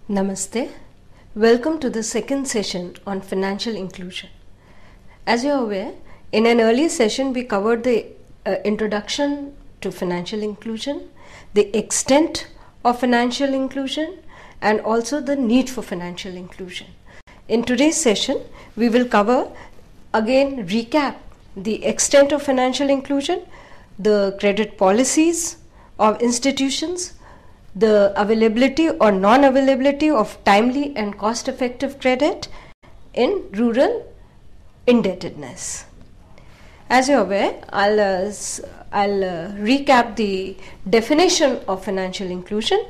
Namaste. Welcome to the second session on financial inclusion. As you are aware, in an earlier session we covered the introduction to financial inclusion, the extent of financial inclusion, and also the need for financial inclusion. In today's session, we will recap the extent of financial inclusion, the credit policies of institutions, the availability or non-availability of timely and cost-effective credit in rural indebtedness. As you're aware, I'll recap the definition of financial inclusion.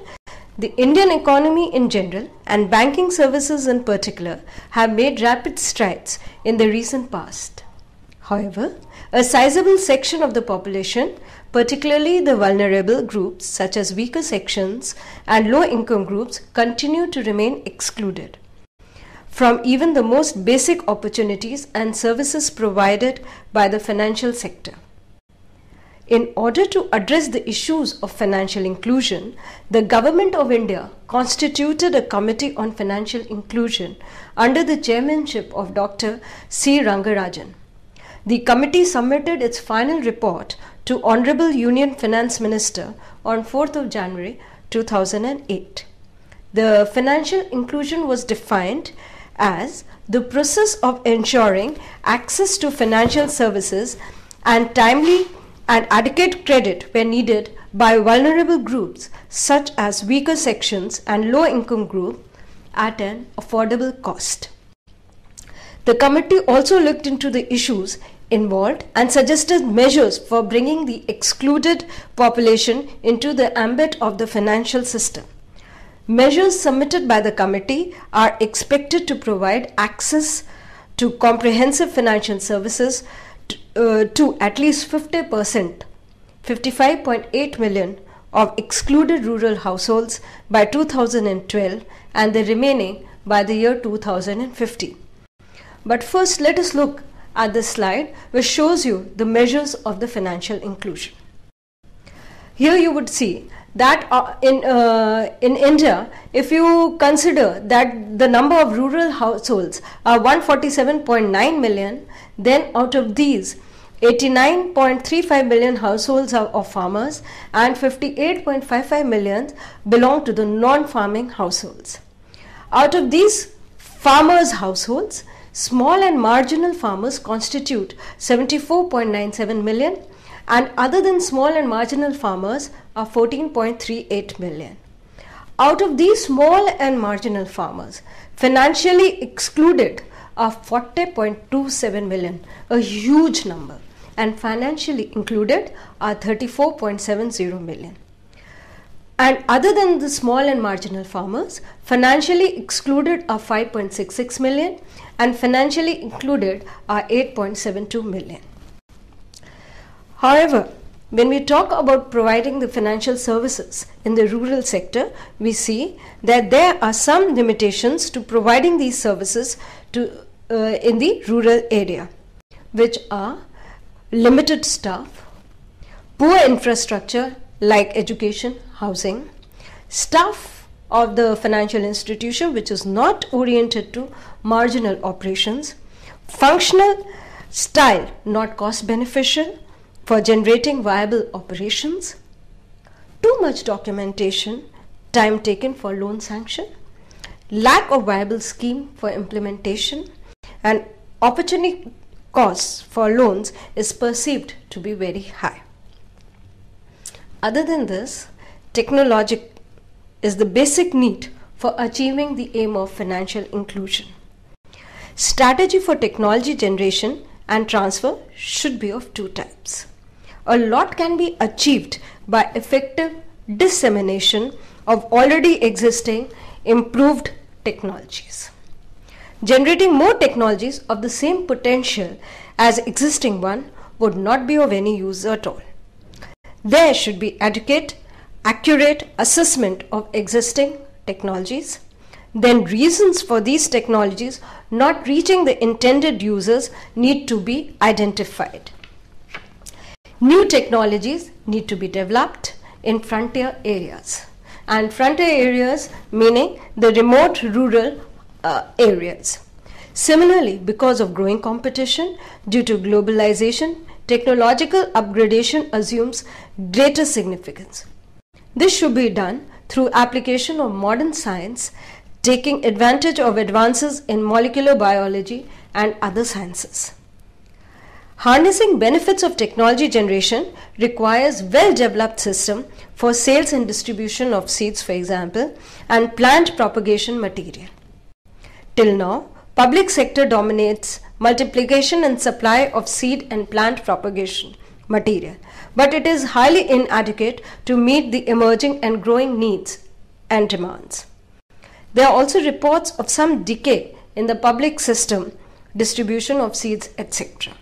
The Indian economy in general and banking services in particular have made rapid strides in the recent past. However, a sizable section of the population, particularly the vulnerable groups such as weaker sections and low-income groups, continue to remain excluded from even the most basic opportunities and services provided by the financial sector. In order to address the issues of financial inclusion, the Government of India constituted a Committee on Financial Inclusion under the chairmanship of Dr. C. Rangarajan. The committee submitted its final report to Honorable Union Finance Minister on 4th of January 2008. The financial inclusion was defined as the process of ensuring access to financial services and timely and adequate credit when needed by vulnerable groups such as weaker sections and low-income groups at an affordable cost. The committee also looked into the issues involved and suggested measures for bringing the excluded population into the ambit of the financial system. Measures submitted by the committee are expected to provide access to comprehensive financial services to at least 50%, 55.8 million of excluded rural households by 2012 and the remaining by the year 2050. But first, let us look at this slide which shows you the measures of the financial inclusion. Here you would see that in India, if you consider that the number of rural households are 147.9 million, then out of these 89.35 million households are of farmers and 58.55 million belong to the non-farming households. Out of these farmers' households, small and marginal farmers constitute 74.97 million, and other than small and marginal farmers are 14.38 million. Out of these small and marginal farmers, financially excluded are 40.27 million, a huge number, and financially included are 34.70 million. And other than the small and marginal farmers, financially excluded are 5.66 million and financially included are 8.72 million. However, when we talk about providing the financial services in the rural sector, we see that there are some limitations to providing these services in the rural area, which are limited staff, poor infrastructure like education, housing, staff of the financial institution which is not oriented to marginal operations, functional style not cost beneficial for generating viable operations, too much documentation, time taken for loan sanction, lack of viable scheme for implementation, and opportunity costs for loans is perceived to be very high. Other than this, technology is the basic need for achieving the aim of financial inclusion. Strategy for technology generation and transfer should be of two types. A lot can be achieved by effective dissemination of already existing improved technologies. Generating more technologies of the same potential as existing one would not be of any use at all. There should be adequate, accurate assessment of existing technologies. Then reasons for these technologies not reaching the intended users need to be identified. New technologies need to be developed in frontier areas. and frontier areas meaning the remote rural areas. Similarly, because of growing competition due to globalization, technological upgradation assumes greater significance. This should be done through application of modern science, taking advantage of advances in molecular biology and other sciences. Harnessing benefits of technology generation requires well-developed system for sales and distribution of seeds, for example, and plant propagation material. Till now, public sector dominates multiplication and supply of seed and plant propagation material, but it is highly inadequate to meet the emerging and growing needs and demands. There are also reports of some decay in the public system distribution of seeds, etc.,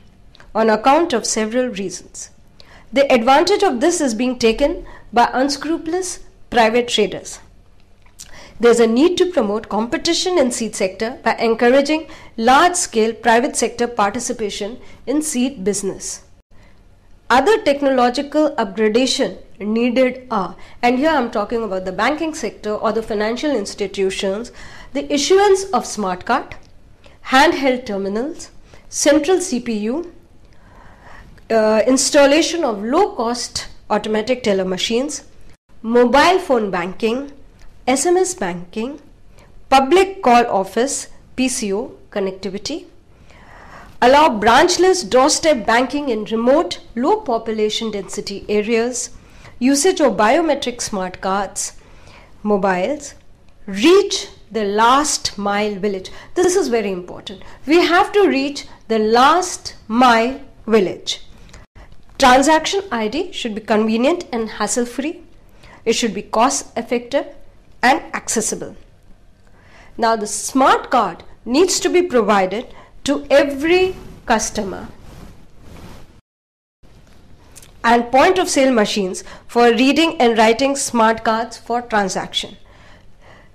on account of several reasons. The advantage of this is being taken by unscrupulous private traders. There is a need to promote competition in seed sector by encouraging large-scale private sector participation in seed business. Other technological upgradation needed are, and here I am talking about the banking sector or the financial institutions, the issuance of smart card, handheld terminals, central CPU, installation of low-cost automatic teller machines, mobile phone banking, SMS banking, public call office PCO connectivity, allow branchless doorstep banking in remote low population density areas, usage of biometric smart cards, mobiles, reach the last mile village. This is very important. We have to reach the last mile village. Transaction ID should be convenient and hassle-free. It should be cost-effective and accessible. Now, the smart card needs to be provided to every customer, and point of sale machines for reading and writing smart cards for transaction.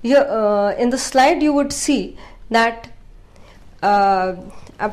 Here in the slide you would see that I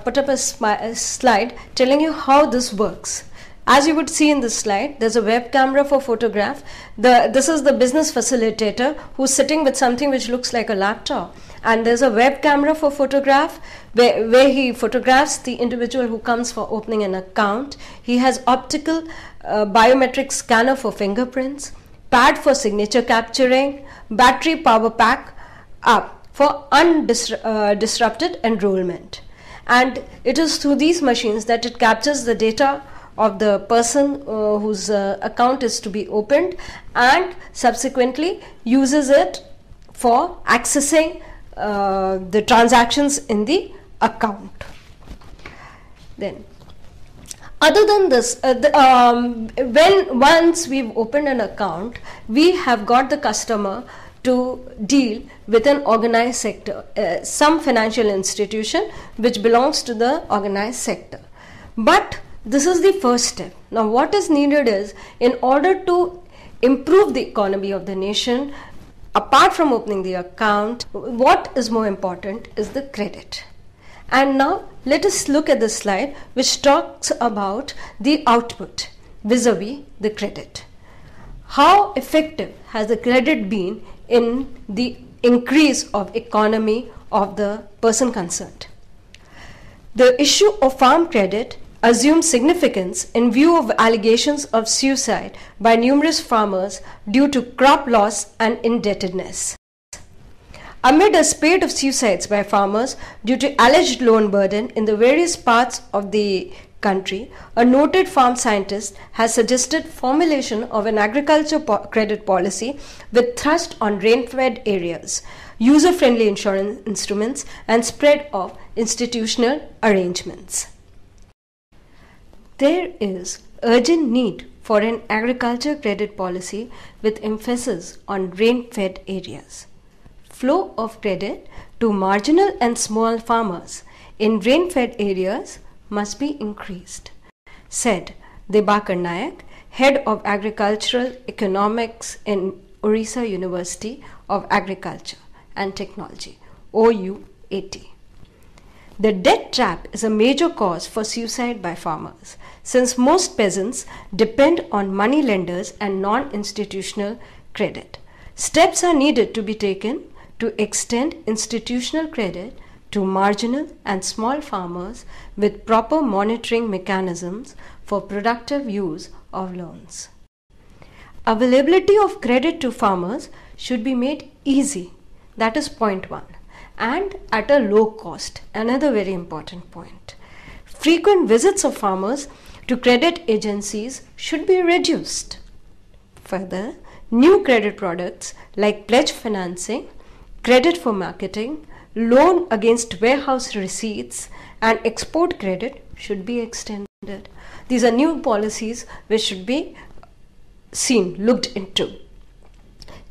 put up a slide telling you how this works. As you would see in this slide, there's a web camera for photograph. This is the business facilitator who's sitting with something which looks like a laptop. And there's a web camera for photograph where he photographs the individual who comes for opening an account. He has optical biometric scanner for fingerprints, pad for signature capturing, battery power pack up for undisrupted enrollment. And it is through these machines that it captures the data of the person whose account is to be opened and subsequently uses it for accessing the transactions in the account. Then, other than this, once we've opened an account, we have got the customer to deal with an organized sector, some financial institution which belongs to the organized sector. But this is the first step. Now, what is needed is, in order to improve the economy of the nation, apart from opening the account, what is more important is the credit. And now, let us look at the slide which talks about the output vis-a-vis the credit. How effective has the credit been in the increase of economy of the person concerned? The issue of farm credit assumes significance in view of allegations of suicide by numerous farmers due to crop loss and indebtedness. Amid a spate of suicides by farmers due to alleged loan burden in the various parts of the country, a noted farm scientist has suggested formulation of an agriculture credit policy with thrust on rain-fed areas, user-friendly insurance instruments, and spread of institutional arrangements. There is urgent need for an agriculture credit policy with emphasis on rain-fed areas. Flow of credit to marginal and small farmers in rain-fed areas must be increased, said Debakar Nayak, Head of Agricultural Economics in Orissa University of Agriculture and Technology, OUAT. The debt trap is a major cause for suicide by farmers, since most peasants depend on money lenders and non-institutional credit. Steps are needed to be taken to extend institutional credit to marginal and small farmers with proper monitoring mechanisms for productive use of loans. Availability of credit to farmers should be made easy, that is point one, and at a low cost, another very important point. Frequent visits of farmers to credit agencies should be reduced. Further, new credit products like pledge financing, credit for marketing, loan against warehouse receipts, and export credit should be extended. These are new policies which should be looked into.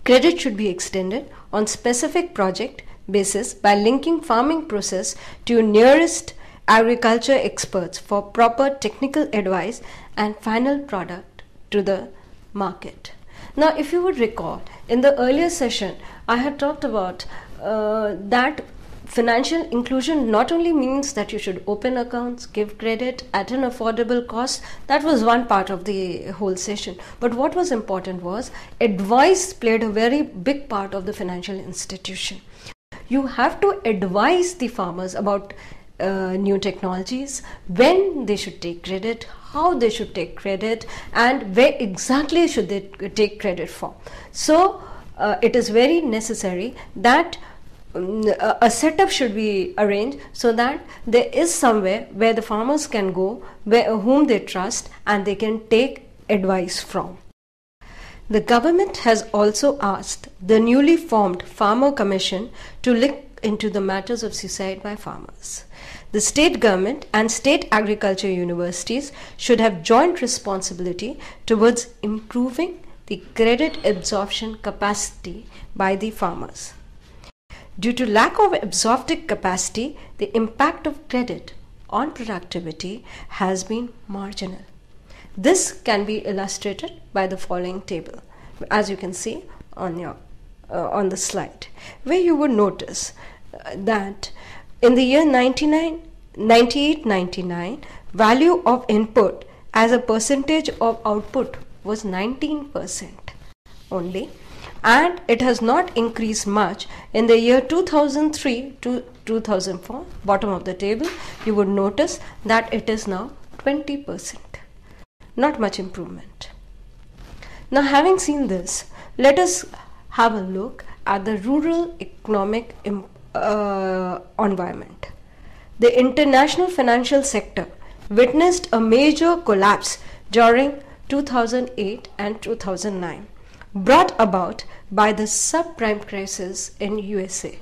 Credit should be extended on specific project basis by linking farming process to nearest agriculture experts for proper technical advice and final product to the market. Now, if you would recall, in the earlier session, I had talked about that financial inclusion not only means that you should open accounts, give credit at an affordable cost. That was one part of the whole session. But what was important was advice played a very big part of the financial institution. You have to advise the farmers about new technologies, when they should take credit, how they should take credit, and where exactly should they take credit for. So it is very necessary that a setup should be arranged so that there is somewhere where the farmers can go, whom they trust, and they can take advice from. The government has also asked the newly formed Farmer Commission to look into the matters of suicide by farmers. The state government and state agriculture universities should have joint responsibility towards improving the credit absorption capacity by the farmers. Due to lack of absorptive capacity, the impact of credit on productivity has been marginal. This can be illustrated by the following table, as you can see on the slide, where you would notice that in the year 98-99, value of input as a percentage of output was 19% only, and it has not increased much in the year 2003 to 2004. Bottom of the table, you would notice that it is now 20%. Not much improvement. Now, having seen this, let us have a look at the rural economic environment. The international financial sector witnessed a major collapse during 2008 and 2009, brought about by the subprime crisis in USA.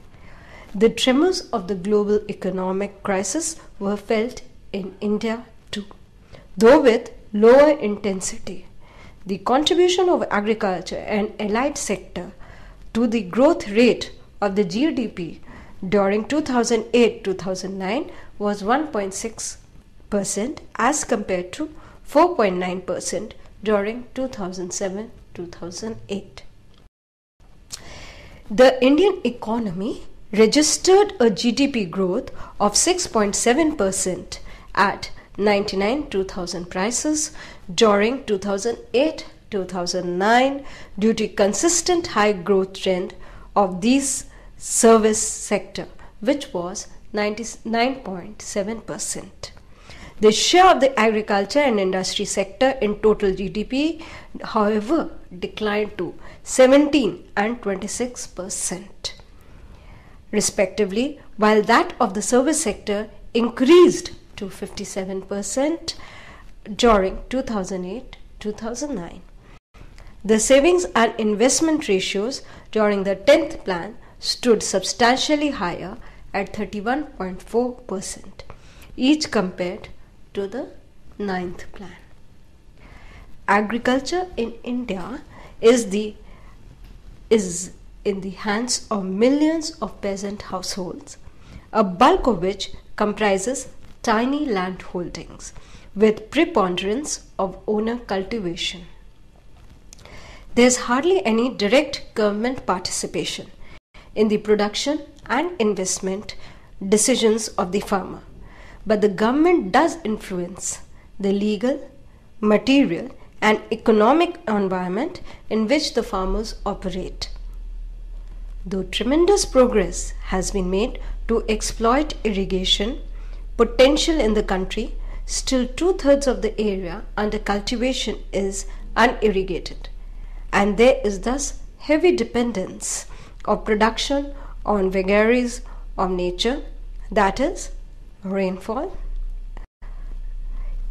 The tremors of the global economic crisis were felt in India too, though with lower intensity. The contribution of agriculture and allied sector to the growth rate of the GDP during 2008-2009 was 1.6% as compared to 4.9% during 2007-2008. The Indian economy registered a GDP growth of 6.7% at 99-2000 prices during 2008-2009 due to consistent high growth trend of these service sector, which was 99.7%. The share of the agriculture and industry sector in total GDP, however, declined to 17 and 26% respectively, while that of the service sector increased to 57% during 2008-2009. The savings and investment ratios during the 10th plan stood substantially higher at 31.4%, each compared to the 9th plan. Agriculture in India is in the hands of millions of peasant households, a bulk of which comprises tiny land holdings with preponderance of owner cultivation. There is hardly any direct government participation in the production and investment decisions of the farmer, but the government does influence the legal, material and economic environment in which the farmers operate Though tremendous progress has been made to exploit irrigation potential in the country, still 2/3 of the area under cultivation is unirrigated, and there is thus heavy dependence of production on vagaries of nature, that is, rainfall.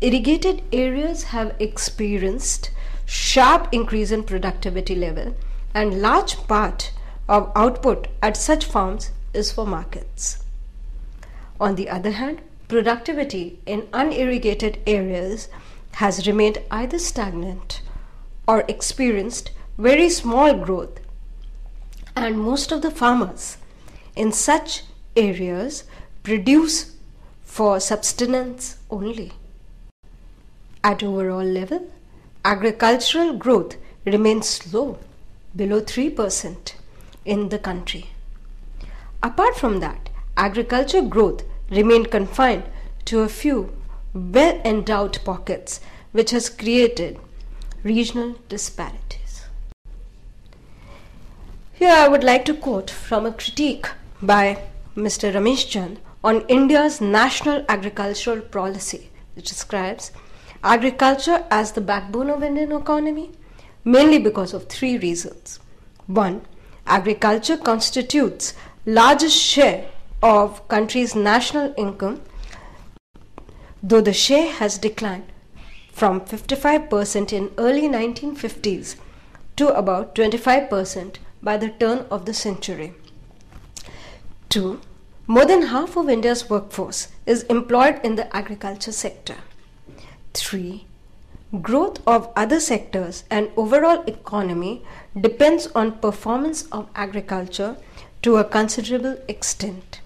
Irrigated areas have experienced sharp increase in productivity level, and large part of output at such farms is for markets. On the other hand, productivity in unirrigated areas has remained either stagnant or experienced very small growth, and most of the farmers in such areas produce for subsistence only. At overall level, agricultural growth remains slow, below 3% in the country. Apart from that, agriculture growth remained confined to a few well-endowed pockets, which has created regional disparities. Here I would like to quote from a critique by Mr. Ramesh Chand on India's national agricultural policy, which describes agriculture as the backbone of Indian economy, mainly because of three reasons. One, agriculture constitutes largest share of country's national income, though the share has declined from 55% in early 1950s to about 25% by the turn of the century. 2. More than half of India's workforce is employed in the agriculture sector. 3. Growth of other sectors and overall economy depends on performance of agriculture to a considerable extent.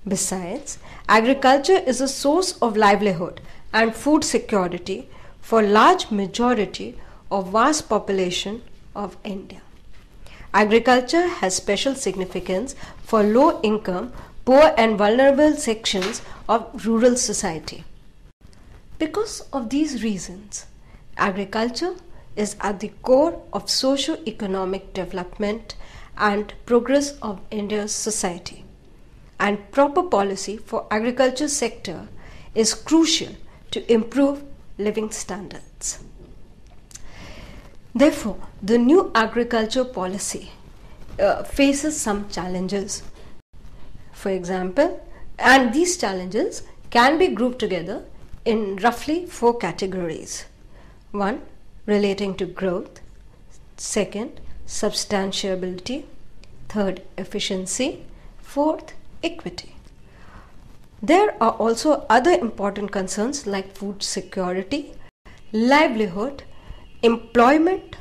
Besides, agriculture is a source of livelihood and food security for large majority of vast population of India. Agriculture has special significance for low income, poor and vulnerable sections of rural society. Because of these reasons, agriculture is at the core of socio-economic development and progress of India's society, and proper policy for agriculture sector is crucial to improve living standards. Therefore, the new agriculture policy faces some challenges. For example, and these challenges can be grouped together in roughly 4 categories. 1. Relating to growth. 2. Substantiability. 3. Efficiency. 4. Equity. There are also other important concerns like food security, livelihood, employment,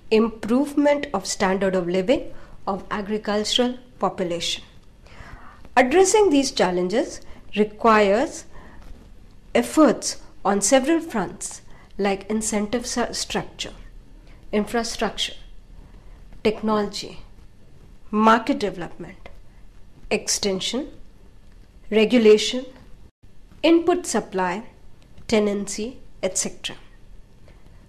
improvement of standard of living of agricultural population. Addressing these challenges requires efforts on several fronts like incentive structure, infrastructure, technology, market development, extension, regulation, input supply, tenancy, etc.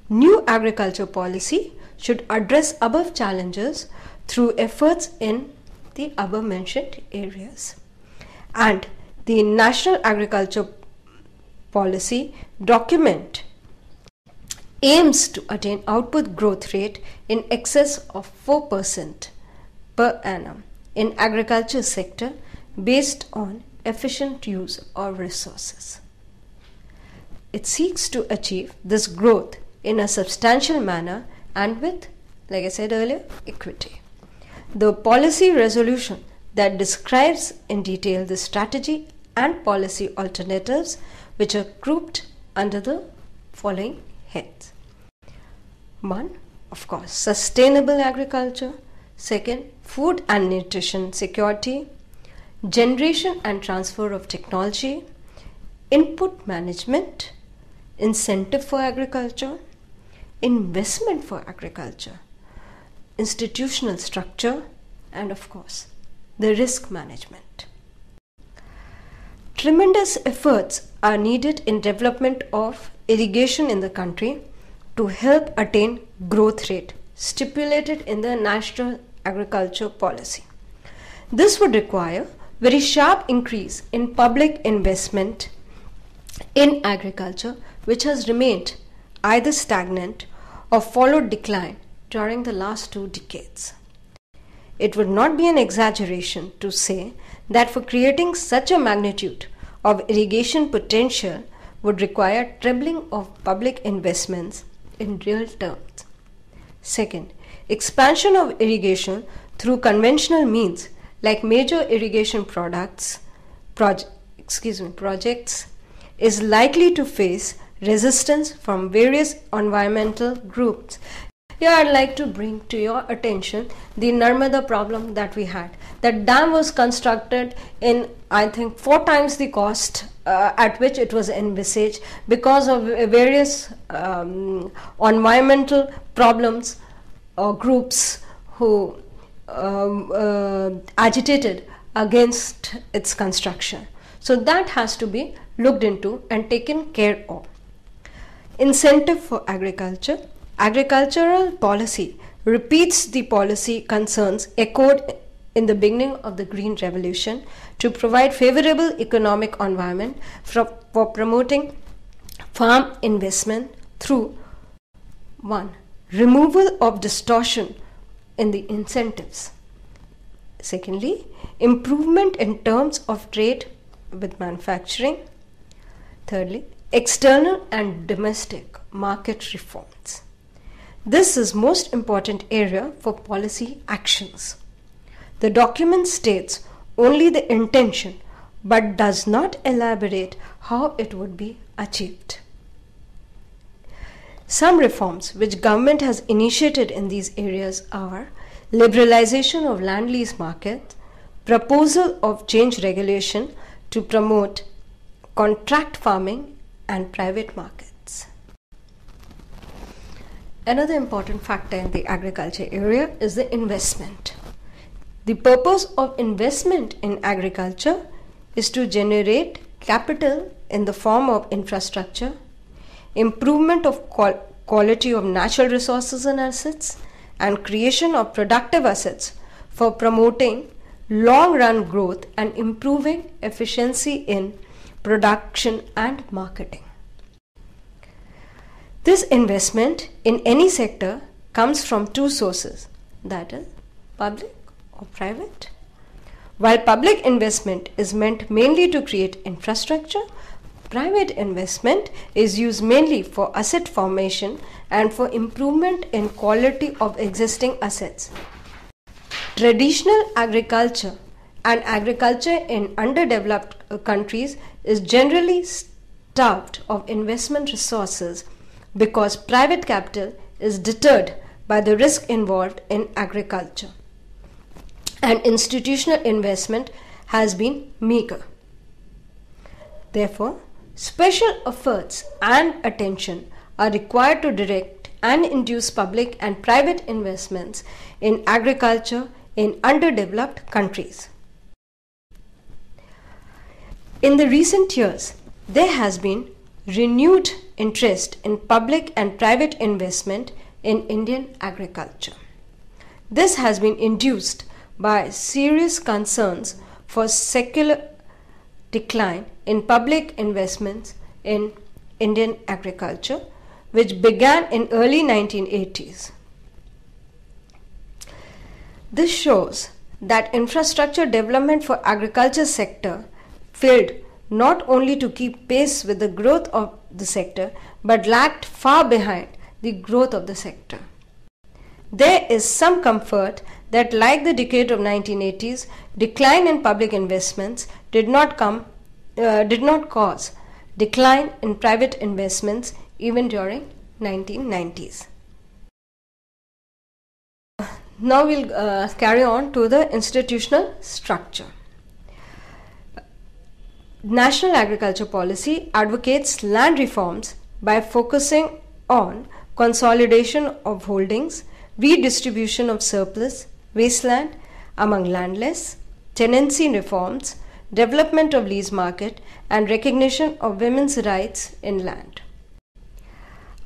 New agriculture policy should address above challenges through efforts in the above mentioned areas. And the National Agriculture Policy document aims to attain output growth rate in excess of 4% per annum in agriculture sector based on efficient use of resources. It seeks to achieve this growth in a substantial manner and with, like I said earlier, equity. The policy resolution that describes in detail the strategy and policy alternatives which are grouped under the following heads. 1. Of course, sustainable agriculture. 2. Food and nutrition security. Generation and transfer of technology. Input management. Incentive for agriculture. Investment for agriculture. Institutional structure. And of course, the risk management. Tremendous efforts are needed in development of irrigation in the country to help attain growth rate stipulated in the National agriculture policy. This would require very sharp increase in public investment in agriculture, which has remained either stagnant or followed decline during the last 2 decades. It would not be an exaggeration to say that for creating such a magnitude of irrigation potential would require trebling of public investments in real terms. Second, expansion of irrigation through conventional means like major irrigation projects is likely to face resistance from various environmental groups. Here I'd like to bring to your attention the Narmada problem that we had. That dam was constructed in, I think, 4 times the cost at which it was envisaged because of various environmental problems or groups who agitated against its construction. So that has to be looked into and taken care of. Incentive for agriculture. Agricultural policy repeats the policy concerns echoed in the beginning of the Green Revolution to provide favorable economic environment for promoting farm investment through 1. Removal of distortion in the incentives. Secondly, improvement in terms of trade with manufacturing. Thirdly, external and domestic market reforms. This is most important area for policy actions. The document states only the intention but does not elaborate how it would be achieved. Some reforms which government has initiated in these areas are liberalization of land lease market, proposal of change regulation to promote contract farming and private markets. Another important factor in the agriculture area is the investment. The purpose of investment in agriculture is to generate capital in the form of infrastructure, improvement of quality of natural resources and assets, and creation of productive assets for promoting long-run growth and improving efficiency in production and marketing. This investment in any sector comes from 2 sources, that is, public or private. While public investment is meant mainly to create infrastructure, private investment is used mainly for asset formation and for improvement in quality of existing assets. Traditional agriculture and agriculture in underdeveloped countries is generally starved of investment resources because private capital is deterred by the risk involved in agriculture, and institutional investment has been meager. Therefore, special efforts and attention are required to direct and induce public and private investments in agriculture in underdeveloped countries. In the recent years, there has been renewed interest in public and private investment in Indian agriculture. This has been induced by serious concerns for secular decline in public investments in Indian agriculture, which began in early 1980s. This shows that infrastructure development for agriculture sector failed not only to keep pace with the growth of the sector, but lagged far behind the growth of the sector. There is some comfort that, like the decade of 1980s, decline in public investments did not cause decline in private investments even during 1990s. Now we'll carry on to the institutional structure. National Agriculture Policy advocates land reforms by focusing on consolidation of holdings, redistribution of surplus, wasteland among landless, tenancy reforms, development of lease market, and recognition of women's rights in land.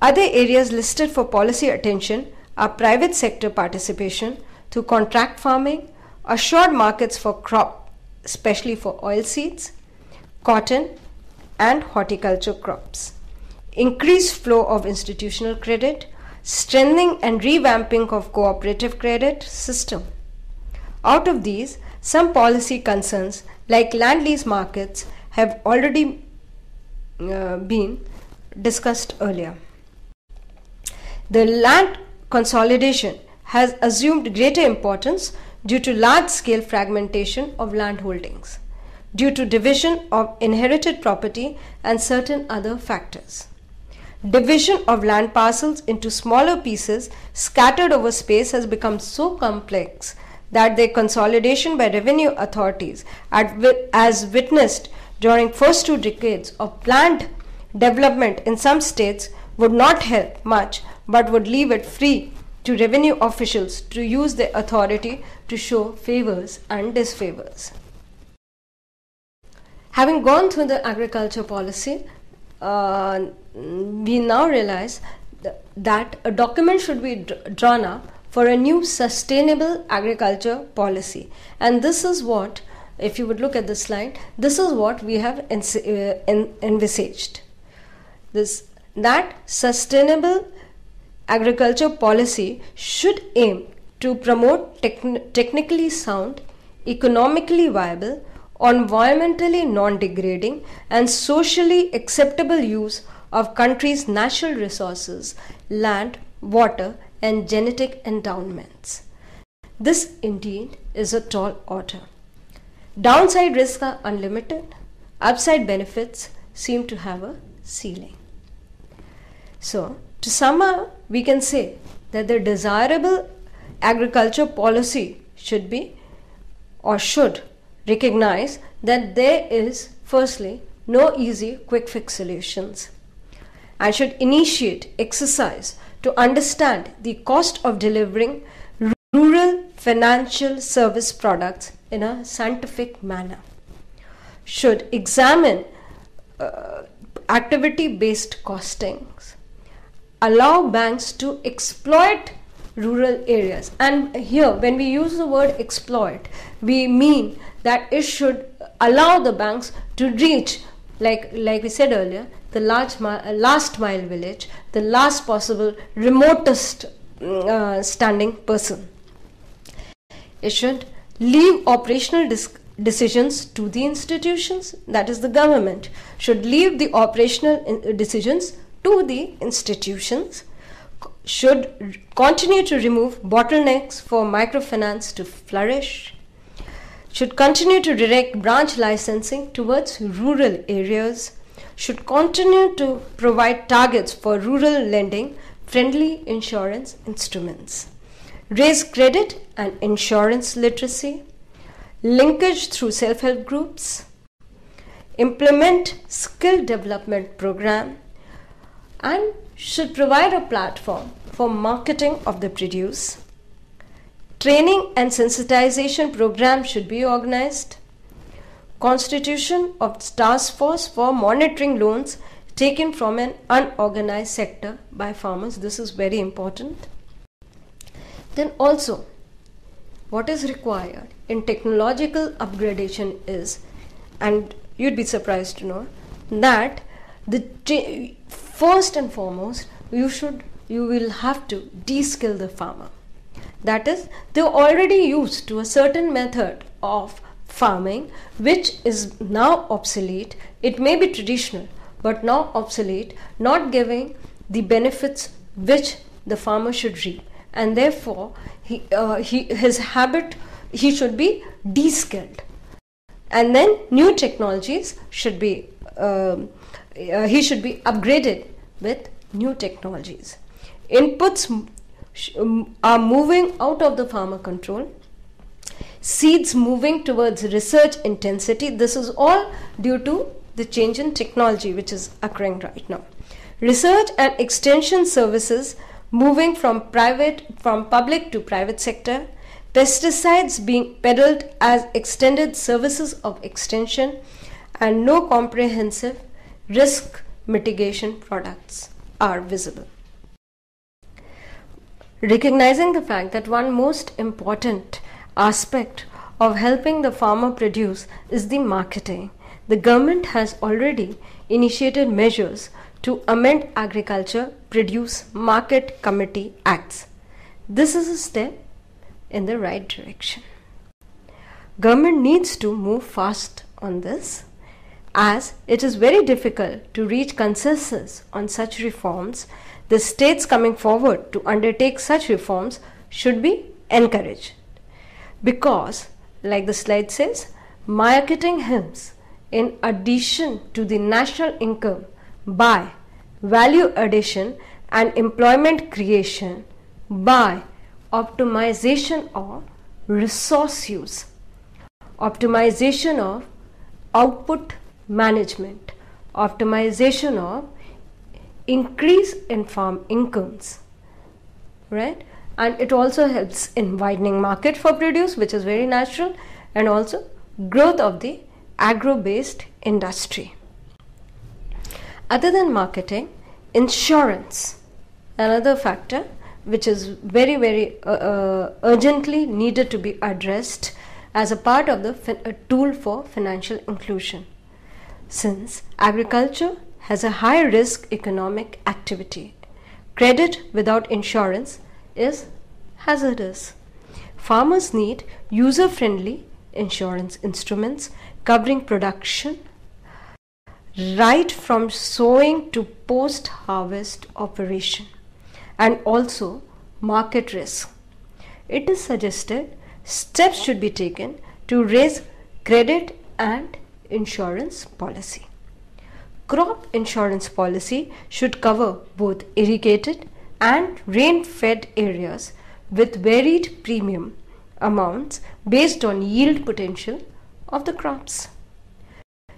Other areas listed for policy attention are private sector participation, through contract farming, assured markets for crop, especially for oilseeds, cotton and horticulture crops, increased flow of institutional credit, strengthening and revamping of cooperative credit system. Out of these, some policy concerns like land lease markets have already been discussed earlier. The land consolidation has assumed greater importance due to large-scale fragmentation of land holdings, due to division of inherited property and certain other factors. Division of land parcels into smaller pieces scattered over space has become so complex that their consolidation by revenue authorities, as witnessed during first 2 decades of planned development in some states, would not help much but would leave it free to revenue officials to use their authority to show favors and disfavors. Having gone through the agriculture policy, we now realize that a document should be drawn up for a new sustainable agriculture policy. And this is what, if you would look at the slide, this is what we have envisaged. That sustainable agriculture policy should aim to promote technically sound, economically viable, environmentally non-degrading and socially acceptable use of country's natural resources, land, water and genetic endowments. This indeed is a tall order. Downside risks are unlimited, upside benefits seem to have a ceiling. So, to sum up, we can say that the desirable agriculture policy should recognize that there is, firstly, no easy quick fix solutions, and should initiate exercise to understand the cost of delivering rural financial service products in a scientific manner, should examine activity-based costings, allow banks to exploit rural areas. And here, when we use the word exploit, we mean that it should allow the banks to reach, like we said earlier, the last mile village, the last possible remotest standing person. It should leave operational decisions to the institutions, that is the government, should leave the operational decisions to the institutions, should continue to remove bottlenecks for microfinance to flourish, should continue to direct branch licensing towards rural areas, should continue to provide targets for rural lending, friendly insurance instruments, raise credit and insurance literacy, linkage through self-help groups, implement skill development program, and should provide a platform for marketing of the produce. Training and sensitization programs should be organized. Constitution of task force for monitoring loans taken from an unorganized sector by farmers. This is very important. Then also, what is required in technological upgradation is, and you'd be surprised to know, that first and foremost, you will have to de-skill the farmer. That is, they're already used to a certain method of farming which is now obsolete. It may be traditional but now obsolete, not giving the benefits which the farmer should reap, and therefore he should be de-skilled, and then new technologies should be he should be upgraded with new technologies. Inputs are moving out of the farmer control, seeds moving towards research intensity. This is all due to the change in technology which is occurring right now. Research and extension services moving from public to private sector, pesticides being peddled as extended services of extension, and no comprehensive risk mitigation products are visible. recognizing the fact that one most important aspect of helping the farmer produce is the marketing, the government has already initiated measures to amend Agriculture Produce Market Committee Acts. This is a step in the right direction. Government needs to move fast on this, as it is very difficult to reach consensus on such reforms. The states coming forward to undertake such reforms should be encouraged, because, like the slide says, marketing helps in addition to the national income by value addition and employment creation, by optimization of resource use, optimization of output management, optimization of increase in farm incomes, right? And it also helps in widening market for produce, which is very natural, and also growth of the agro-based industry. Other than marketing, insurance, another factor which is very urgently needed to be addressed as a part of the tool for financial inclusion, since agriculture has a high risk economic activity. Credit without insurance is hazardous. Farmers need user-friendly insurance instruments covering production right from sowing to post-harvest operation, and also market risk. It is suggested steps should be taken to raise credit and insurance policy. Crop insurance policy should cover both irrigated and rain-fed areas with varied premium amounts based on yield potential of the crops.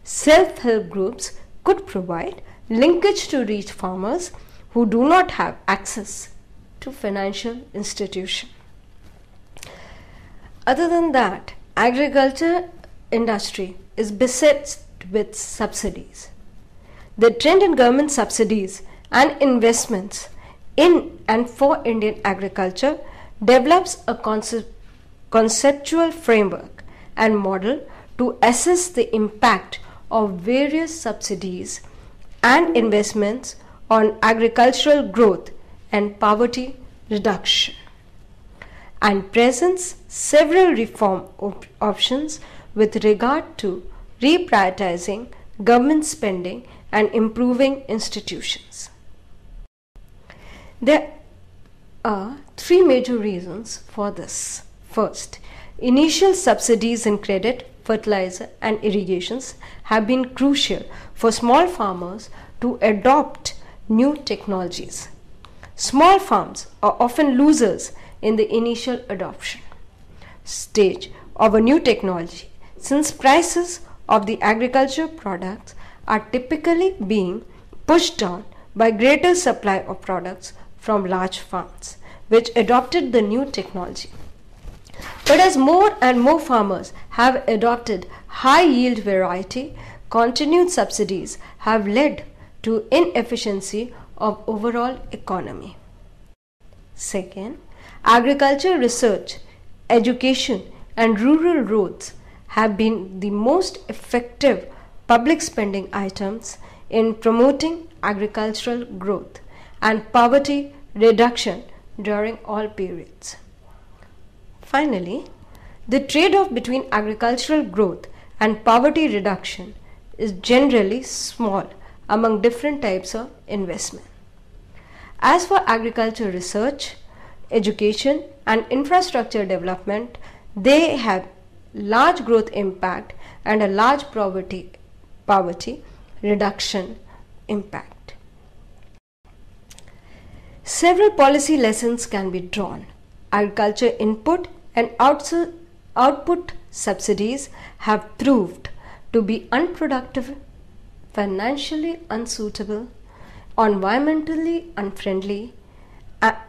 Self-help groups could provide linkage to reach farmers who do not have access to financial institutions. Other than that, agriculture industry is beset with subsidies. The trend in government subsidies and investments in and for Indian agriculture develops a conceptual framework and model to assess the impact of various subsidies and investments on agricultural growth and poverty reduction, and presents several reform options with regard to reprioritizing government spending and improving institutions. There are three major reasons for this. First, initial subsidies in credit, fertilizer and irrigations have been crucial for small farmers to adopt new technologies. Small farms are often losers in the initial adoption stage of a new technology, since prices of the agriculture products are typically being pushed down by greater supply of products from large farms which adopted the new technology. But as more and more farmers have adopted high yield variety, continued subsidies have led to inefficiency of overall economy. Second, agriculture research, education and rural roads have been the most effective public spending items in promoting agricultural growth and poverty reduction during all periods. Finally, the trade-off between agricultural growth and poverty reduction is generally small among different types of investment. As for agriculture research, education and infrastructure development, they have large growth impact and a large poverty reduction impact. Several policy lessons can be drawn. Agriculture input and output subsidies have proved to be unproductive, financially unsuitable, environmentally unfriendly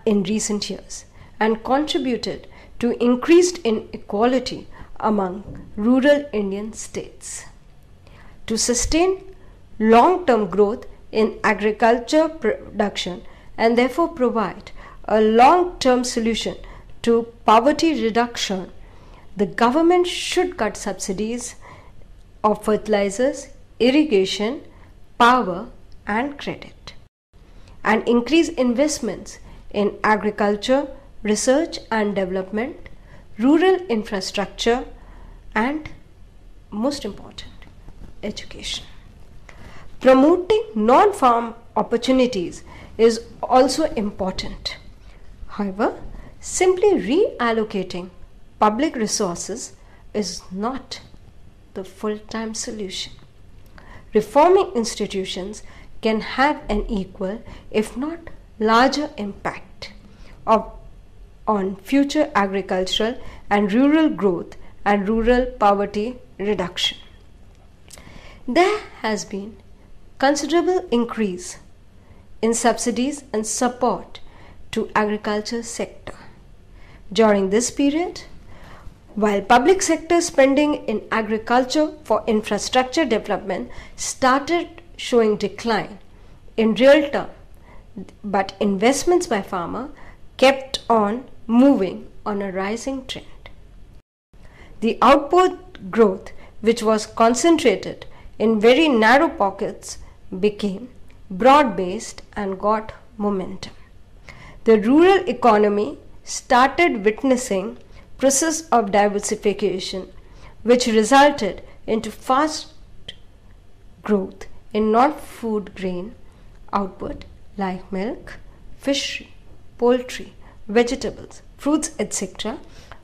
in recent years, and contributed to increased inequality among rural Indian states. To sustain long-term growth in agriculture production and therefore provide a long-term solution to poverty reduction, the government should cut subsidies of fertilizers, irrigation, power and credit, and increase investments in agriculture, research and development, rural infrastructure and, most important, education. Promoting non-farm opportunities is also important. However, simply reallocating public resources is not the full-time solution. Reforming institutions can have an equal, if not larger, impact on future agricultural and rural growth and rural poverty reduction. There has been considerable increase in subsidies and support to agriculture sector. During this period, while public sector spending in agriculture for infrastructure development started showing decline in real term, but investments by farmer kept on moving on a rising trend. The output growth, which was concentrated in very narrow pockets, became broad-based and got momentum. The rural economy started witnessing process of diversification, which resulted into fast growth in non-food grain output like milk, fishery, poultry, vegetables, fruits, etc.,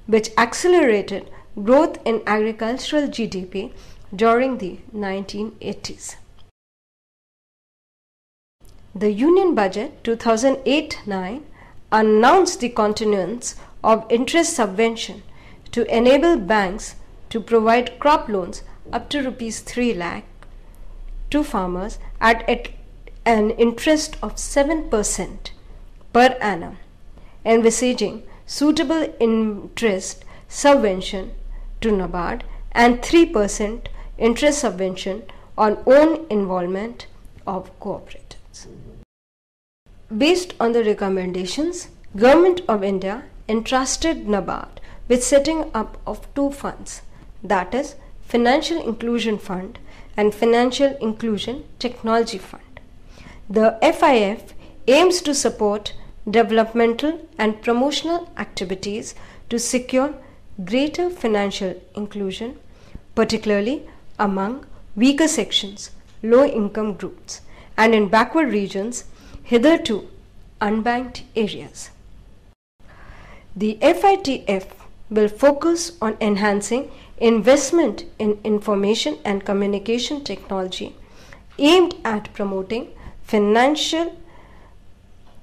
which accelerated growth in agricultural GDP during the 1980s. The Union Budget 2008-9 announced the continuance of interest subvention to enable banks to provide crop loans up to Rs 3 lakh to farmers at an interest of 7% per annum, envisaging suitable interest subvention to NABARD and 3% interest subvention on own involvement of cooperatives. Based on the recommendations, Government of India entrusted NABARD with setting up of two funds, that is Financial Inclusion Fund and Financial Inclusion Technology Fund. The FIF aims to support developmental and promotional activities to secure greater financial inclusion, particularly among weaker sections, low-income groups, and in backward regions, hitherto unbanked areas. The FITF will focus on enhancing investment in information and communication technology aimed at promoting financial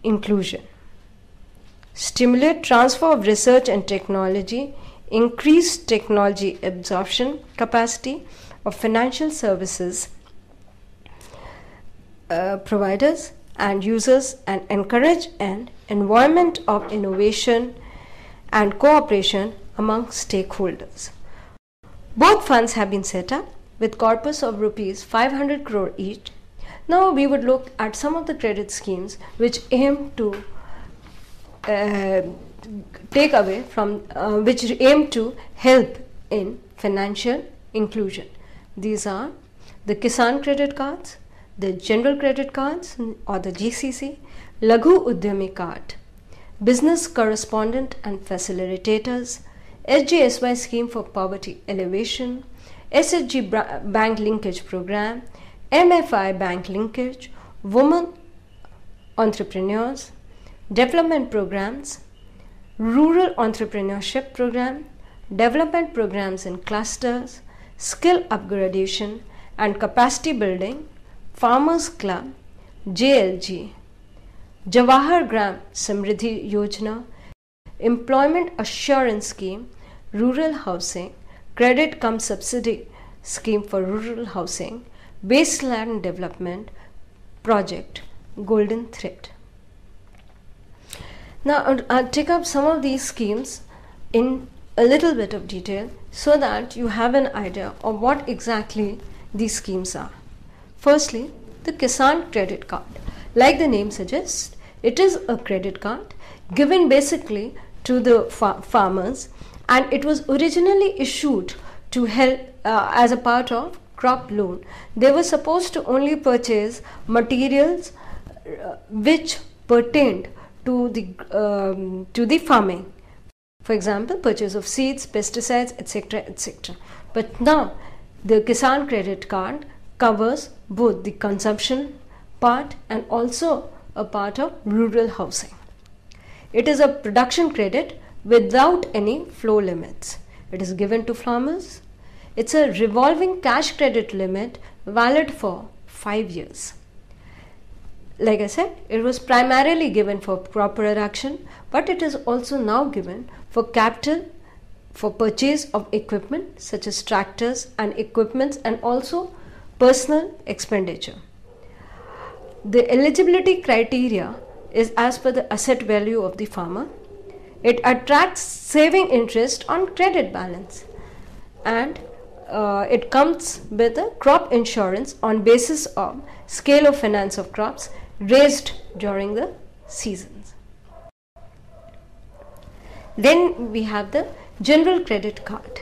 inclusion, stimulate transfer of research and technology, increase technology absorption capacity of financial services providers and users, and encourage an environment of innovation and cooperation among stakeholders. Both funds have been set up with corpus of Rs 500 crore each. Now we would look at some of the credit schemes which aim to help in financial inclusion. These are the Kisan credit cards, the general credit cards or the GCC, Laghu Udyami card, business correspondent and facilitators, SGSY scheme for poverty elevation, SHG bank linkage program, MFI bank linkage, women entrepreneurs, development programs, rural entrepreneurship program, development programs in clusters, skill upgradation and capacity building, Farmers Club, JLG, Jawahar Gram Samriddhi Yojana, Employment Assurance Scheme, Rural Housing, Credit cum Subsidy Scheme for Rural Housing, Baseland Development Project, Golden Thread. Now I'll take up some of these schemes in a little bit of detail so that you have an idea of what exactly these schemes are. Firstly, the Kisan credit card. Like the name suggests, It is a credit card given basically to the farmers, and it was originally issued to help as a part of crop loan. They were supposed to only purchase materials which pertained to the farming. For example, purchase of seeds, pesticides, etc., etc. But now the Kisan Credit Card covers both the consumption part and also a part of rural housing. It is a production credit without any flow limits. It is given to farmers. It's a revolving cash credit limit valid for 5 years. Like I said, it was primarily given for crop production, but it is also now given for capital, for purchase of equipment such as tractors and equipments, and also personal expenditure. The eligibility criteria is as per the asset value of the farmer. It attracts saving interest on credit balance, and it comes with a crop insurance on basis of scale of finance of crops raised during the seasons. Then we have the general credit card.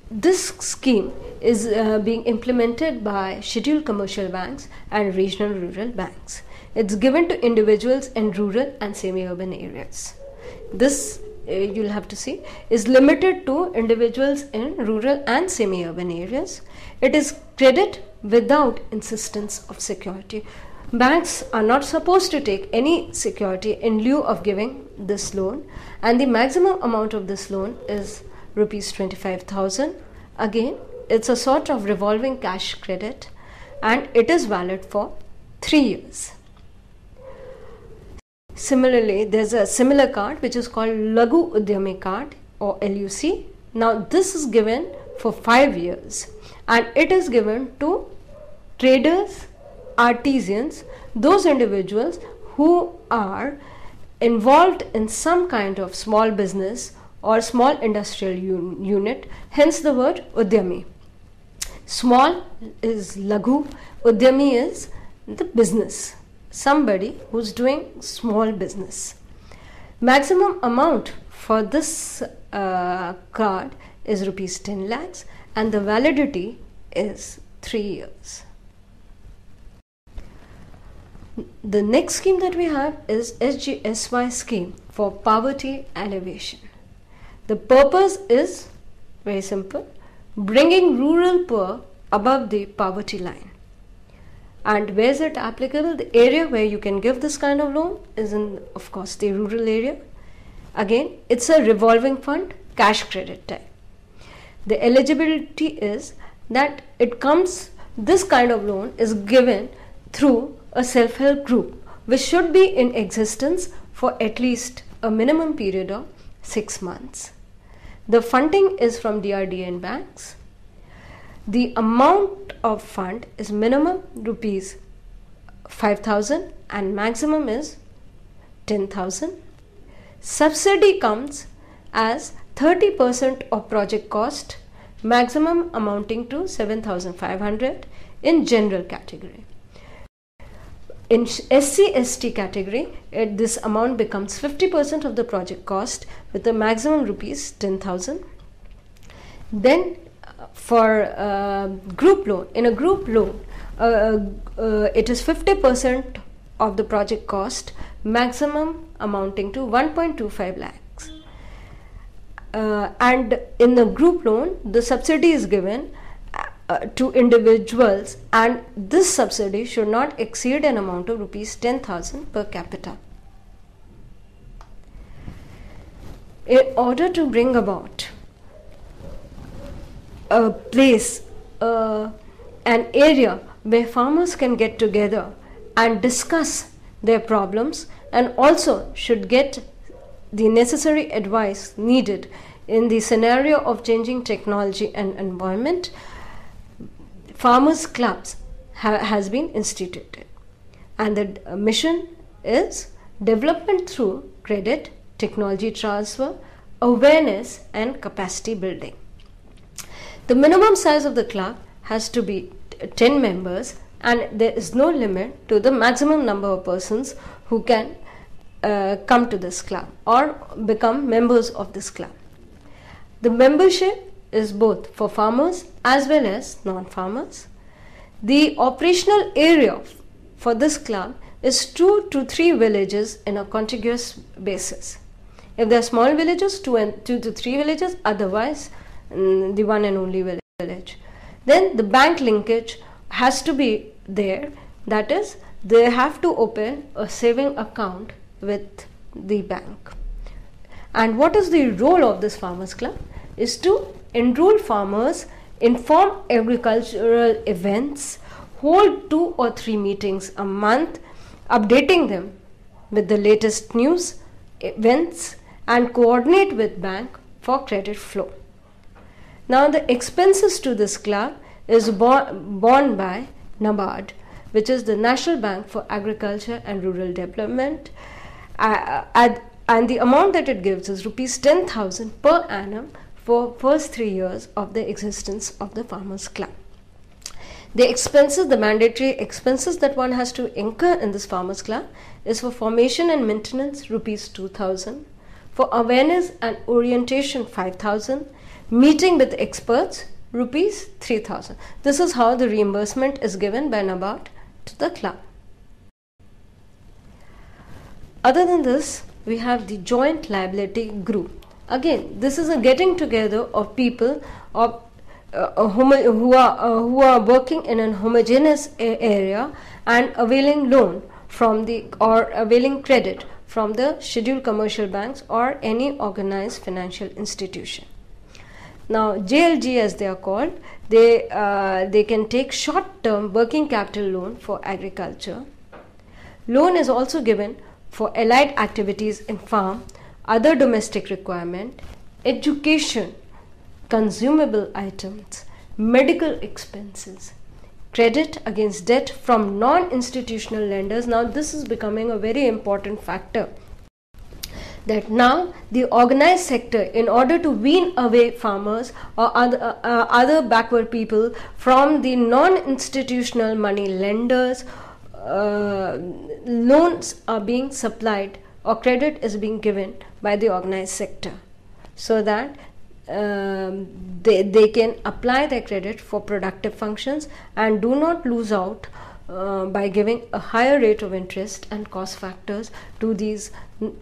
This scheme is being implemented by scheduled commercial banks and regional rural banks. It's given to individuals in rural and semi-urban areas. This you'll have to see is limited to individuals in rural and semi-urban areas. It is credit without insistence of security. Banks are not supposed to take any security in lieu of giving this loan, and the maximum amount of this loan is rupees 25,000. Again, it's a sort of revolving cash credit, and it is valid for 3 years. Similarly, there's a similar card which is called Laghu Udyami card or LUC. Now this is given for 5 years, and it is given to traders, artisans, those individuals who are involved in some kind of small business or small industrial unit, hence the word Udyami. Small is Laghu, Udyami is the business, somebody who's doing small business. Maximum amount for this card is rupees 10 lakhs, and the validity is 3 years. The next scheme that we have is SGSY scheme for poverty alleviation. The purpose is very simple: bringing rural poor above the poverty line. And where is it applicable? The area where you can give this kind of loan is in, of course, the rural area. Again, it's a revolving fund, cash credit type. The eligibility is that this kind of loan is given through a self-help group which should be in existence for at least a minimum period of 6 months. The funding is from DRDA and banks. The amount of fund is minimum rupees 5,000 and maximum is 10,000. Subsidy comes as 30% of project cost, maximum amounting to 7,500 in general category. In SC/ST category, this amount becomes 50% of the project cost with a maximum rupees 10,000. Then for group loan, in a group loan, it is 50% of the project cost, maximum amounting to 1.25 lakhs. And in the group loan, the subsidy is given to individuals, and this subsidy should not exceed an amount of rupees 10,000 per capita. In order to bring about a place, an area where farmers can get together and discuss their problems, and also should get the necessary advice needed in the scenario of changing technology and environment, Farmers Clubs has been instituted, and the mission is development through credit, technology transfer, awareness and capacity building. The minimum size of the club has to be 10 members, and there is no limit to the maximum number of persons who can come to this club or become members of this club. The membership is both for farmers as well as non-farmers. The operational area for this club is 2 to 3 villages in a contiguous basis. If they are small villages, 2 to 3 villages, otherwise the one and only village. Then the bank linkage has to be there, that is, they have to open a saving account with the bank. And what is the role of this farmers club? Is to enroll farmers, inform agricultural events, hold 2 or 3 meetings a month, updating them with the latest news, events, and coordinate with bank for credit flow. Now the expenses to this club is borne by NABARD, which is the National Bank for Agriculture and Rural Development, and the amount that it gives is rupees 10,000 per annum for first 3 years of the existence of the farmers club. The expenses, the mandatory expenses that one has to incur in this farmers club is for formation and maintenance rupees 2,000, for awareness and orientation 5,000, meeting with experts rupees 3,000. This is how the reimbursement is given by NABARD to the club. Other than this, we have the joint liability group. Again, this is a getting together of people of who are working in a homogeneous area and availing loan from the or availing credit from the scheduled commercial banks or any organized financial institution. Now JLG, as they are called, they can take short-term working capital loan for agriculture. Loan is also given for allied activities in farm, other domestic requirement, education, consumable items, medical expenses, credit against debt from non-institutional lenders. Now this is becoming a very important factor, that now the organized sector, in order to wean away farmers or other backward people from the non-institutional money lenders, loans are being supplied or credit is being given by the organized sector, so that they can apply their credit for productive functions and do not lose out by giving a higher rate of interest and cost factors to these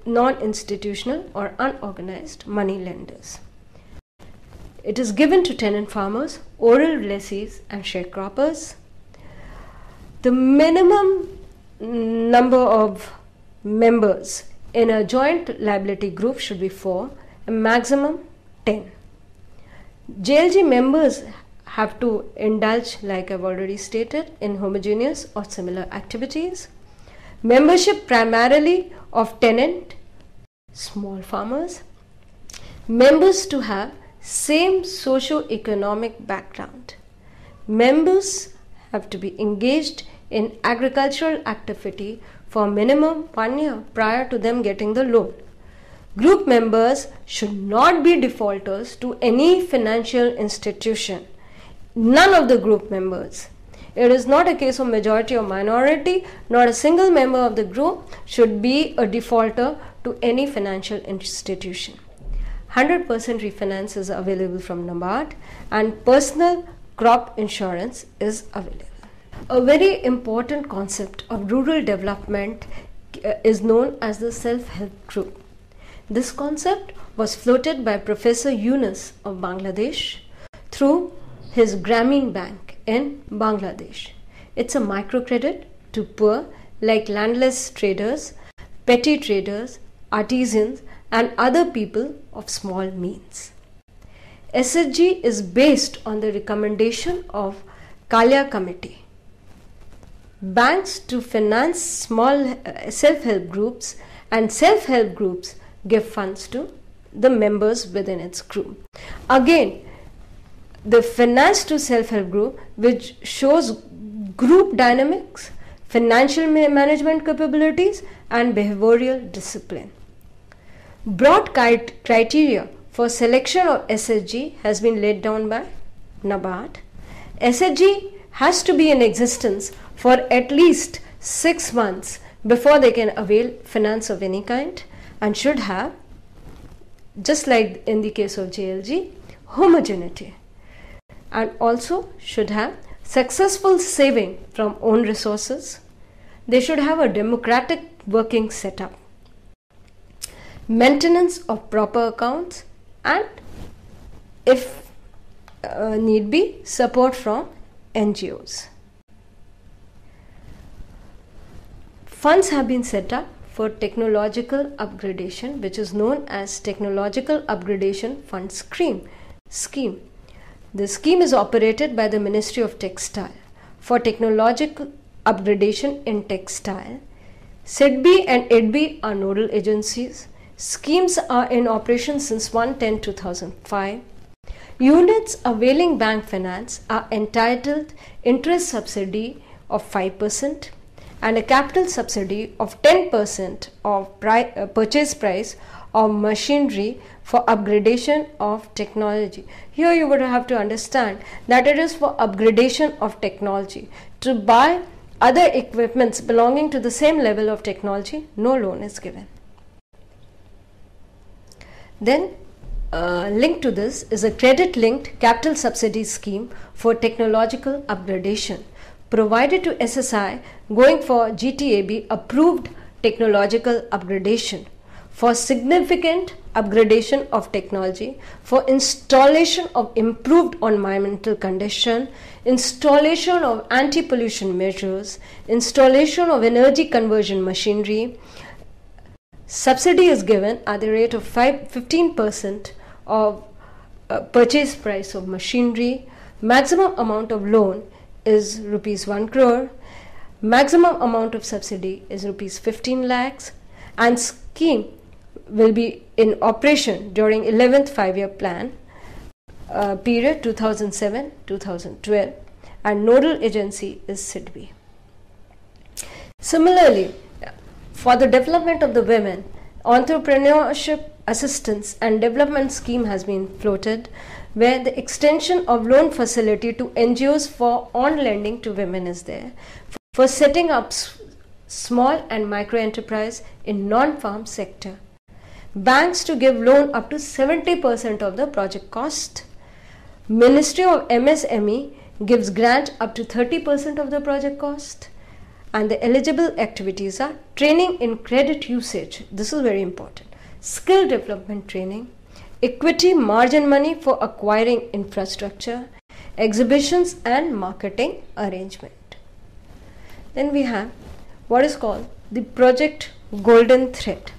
non-institutional or unorganized money lenders. It is given to tenant farmers, oral lessees and sharecroppers. The minimum number of members in a joint liability group should be 4, a maximum 10. JLG members have to indulge, like I've already stated, in homogeneous or similar activities. Membership primarily of tenant, small farmers. Members to have same socio-economic background. Members have to be engaged in agricultural activity for minimum 1 year prior to them getting the loan. Group members should not be defaulters to any financial institution. None of the group members. It is not a case of majority or minority. Not a single member of the group should be a defaulter to any financial institution. 100% refinance is available from NABARD, and personal crop insurance is available. A very important concept of rural development is known as the self-help group. This concept was floated by Professor Yunus of Bangladesh through his Grameen Bank in Bangladesh. It's a microcredit to poor like landless traders, petty traders, artisans and other people of small means. SHG is based on the recommendation of Kalia Committee. Banks to finance small self-help groups, and self-help groups give funds to the members within its group. Again, the finance to self-help group, which shows group dynamics, financial management capabilities and behavioral discipline. Broad criteria for selection of SHG has been laid down by NABARD. SHG has to be in existence for at least 6 months before they can avail finance of any kind, and should have, just like in the case of JLG, homogeneity, and also should have successful saving from own resources. They should have a democratic working setup, maintenance of proper accounts, and if need be, support from NGOs. Funds have been set up for technological upgradation, which is known as Technological Upgradation Fund Scheme. The scheme is operated by the Ministry of Textile for technological upgradation in textile. SIDBI and IDBI are nodal agencies. Schemes are in operation since 1/10/2005. Units availing bank finance are entitled interest subsidy of 5% and a capital subsidy of 10% of purchase price of machinery for upgradation of technology. Here you would have to understand that it is for upgradation of technology. To buy other equipments belonging to the same level of technology, no loan is given. Then linked to this is a credit-linked capital subsidy scheme for technological upgradation provided to SSI going for GTAB approved technological upgradation for significant upgradation of technology, for installation of improved environmental condition, installation of anti-pollution measures, installation of energy conversion machinery. Subsidy is given at the rate of 15% of purchase price of machinery. Maximum amount of loan is rupees 1 crore. Maximum amount of subsidy is rupees 15 lakhs, and scheme will be in operation during 11th 5-year plan period 2007-2012, and nodal agency is SIDBI. Similarly, for the development of the women, entrepreneurship assistance and development scheme has been floated, where the extension of loan facility to NGOs for on lending to women is there, for setting up small and micro enterprise in non-farm sector. Banks to give loan up to 70% of the project cost. Ministry of MSME gives grant up to 30% of the project cost. And the eligible activities are training in credit usage. This is very important. Skill development training, equity margin money for acquiring infrastructure, exhibitions and marketing arrangement. Then we have what is called the Project Golden Thread.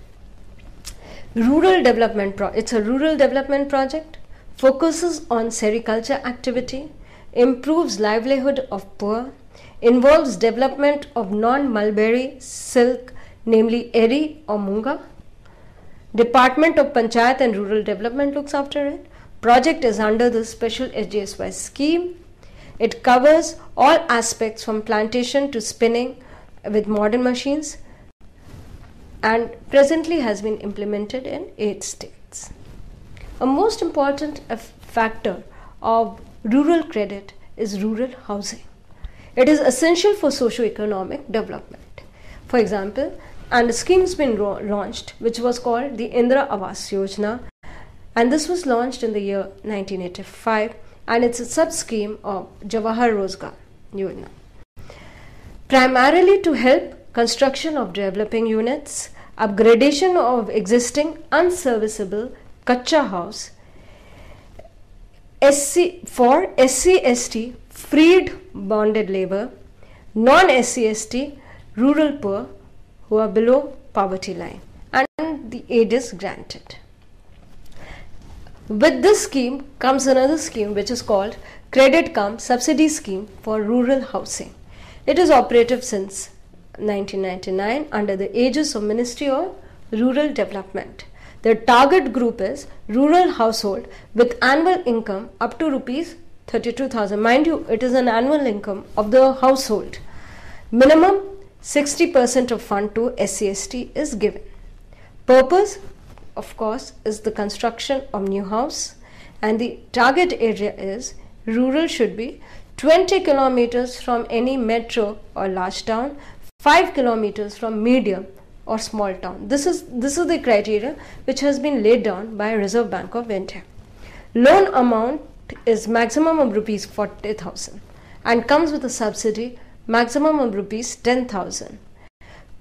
Rural development it's a rural development project, focuses on sericulture activity, improves livelihood of poor, involves development of non-mulberry silk, namely eri or munga. Department of Panchayat and Rural Development looks after it. Project is under the special SGSY scheme. It covers all aspects from plantation to spinning with modern machines, and presently has been implemented in 8 states. A most important factor of rural credit is rural housing. It is essential for socio-economic development. For example, and a scheme has been launched which was called the Indira Awas Yojana, and this was launched in the year 1985, and it's a sub-scheme of Jawahar Rozgar Yojana. Primarily to help construction of developing units, upgradation of existing unserviceable Kacha house, for SC/ST freed bonded labor, non-SC/ST rural poor who are below poverty line, and the aid is granted. With this scheme comes another scheme which is called Credit Cum Subsidy Scheme for Rural Housing. It is operative since 1999 under the aegis of Ministry of Rural Development. The target group is rural household with annual income up to rupees 32,000. Mind you, it is an annual income of the household. Minimum 60% of fund to SC/ST is given. Purpose, of course, is the construction of new house, and the target area is rural should be 20 kilometers from any metro or large town, 5 kilometers from medium or small town. This is the criteria which has been laid down by Reserve Bank of India. Loan amount is maximum of rupees 40,000 and comes with a subsidy maximum of rupees 10,000.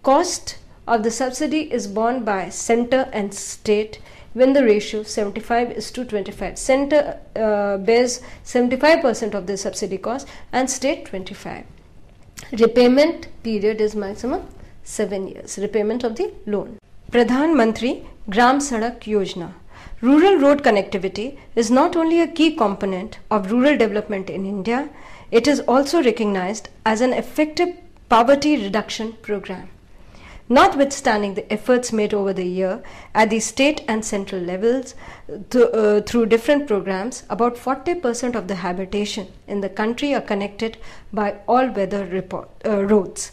Cost of the subsidy is borne by center and state when the ratio 75:25. Center bears 75% of the subsidy cost and state 25%. Repayment period is maximum 7 years. Repayment of the loan. Pradhan Mantri Gram Sadak Yojana. Rural road connectivity is not only a key component of rural development in India, it is also recognized as an effective poverty reduction program. Notwithstanding the efforts made over the year at the state and central levels through different programs, about 40% of the habitation in the country are connected by all-weather roads.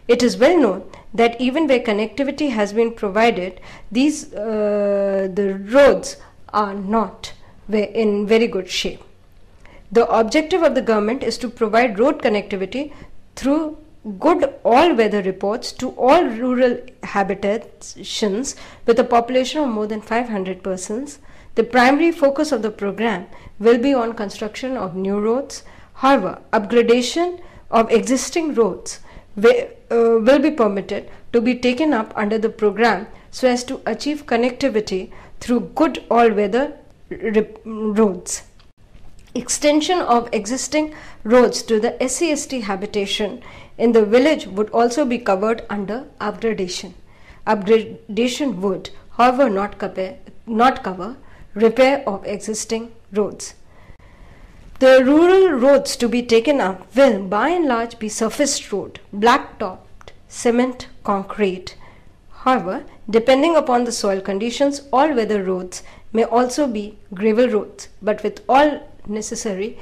It is well known that even where connectivity has been provided, the roads are not in very good shape. The objective of the government is to provide road connectivity through good all-weather reports to all rural habitations with a population of more than 500 persons. The primary focus of the program will be on construction of new roads. However, upgradation of existing roads will be permitted to be taken up under the program so as to achieve connectivity through good all-weather roads. Extension of existing roads to the SC/ST habitation in the village would also be covered under upgradation. Upgradation would, however, not cover repair of existing roads. The rural roads to be taken up will by and large be surface road, black-topped, cement, concrete. However, depending upon the soil conditions, all-weather roads may also be gravel roads, but with all necessary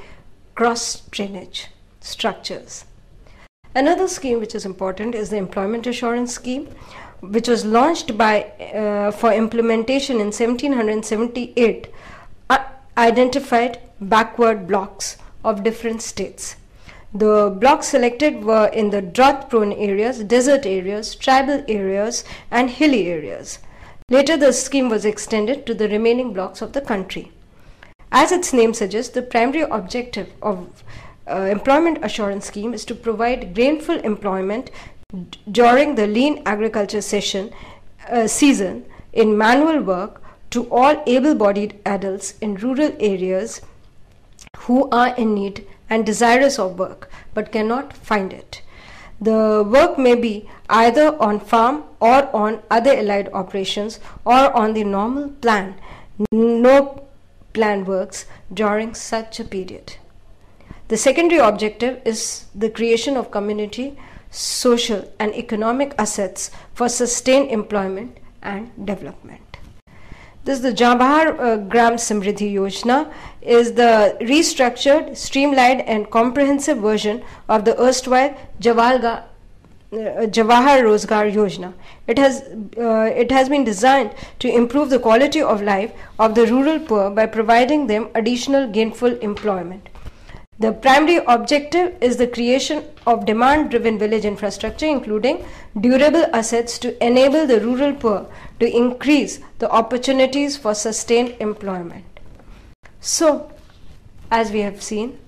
cross-drainage structures. Another scheme which is important is the Employment Assurance Scheme, which was launched for implementation in 1778, identified backward blocks of different states. The blocks selected were in the drought-prone areas, desert areas, tribal areas, and hilly areas. Later, the scheme was extended to the remaining blocks of the country. As its name suggests, the primary objective of Employment Assurance Scheme is to provide gainful employment during the lean agriculture season in manual work to all able-bodied adults in rural areas who are in need and desirous of work but cannot find it. The work may be either on farm or on other allied operations or on the normal no plan works during such a period. The secondary objective is the creation of community, social and economic assets for sustained employment and development. This is the Jawahar Gram Samriddhi Yojana, is the restructured, streamlined and comprehensive version of the erstwhile Jawahar Rozgar Yojana. It has been designed to improve the quality of life of the rural poor by providing them additional gainful employment. The primary objective is the creation of demand-driven village infrastructure, including durable assets to enable the rural poor to increase the opportunities for sustained employment. So, as we have seen,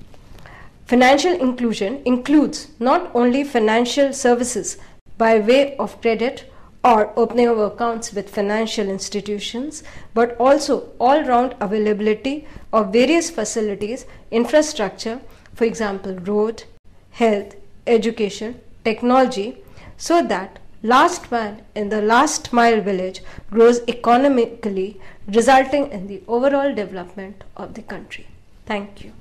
financial inclusion includes not only financial services by way of credit or opening of accounts with financial institutions, but also all-round availability of various facilities, infrastructure, for example, road, health, education, technology, so that last man in the last mile village grows economically, resulting in the overall development of the country. Thank you.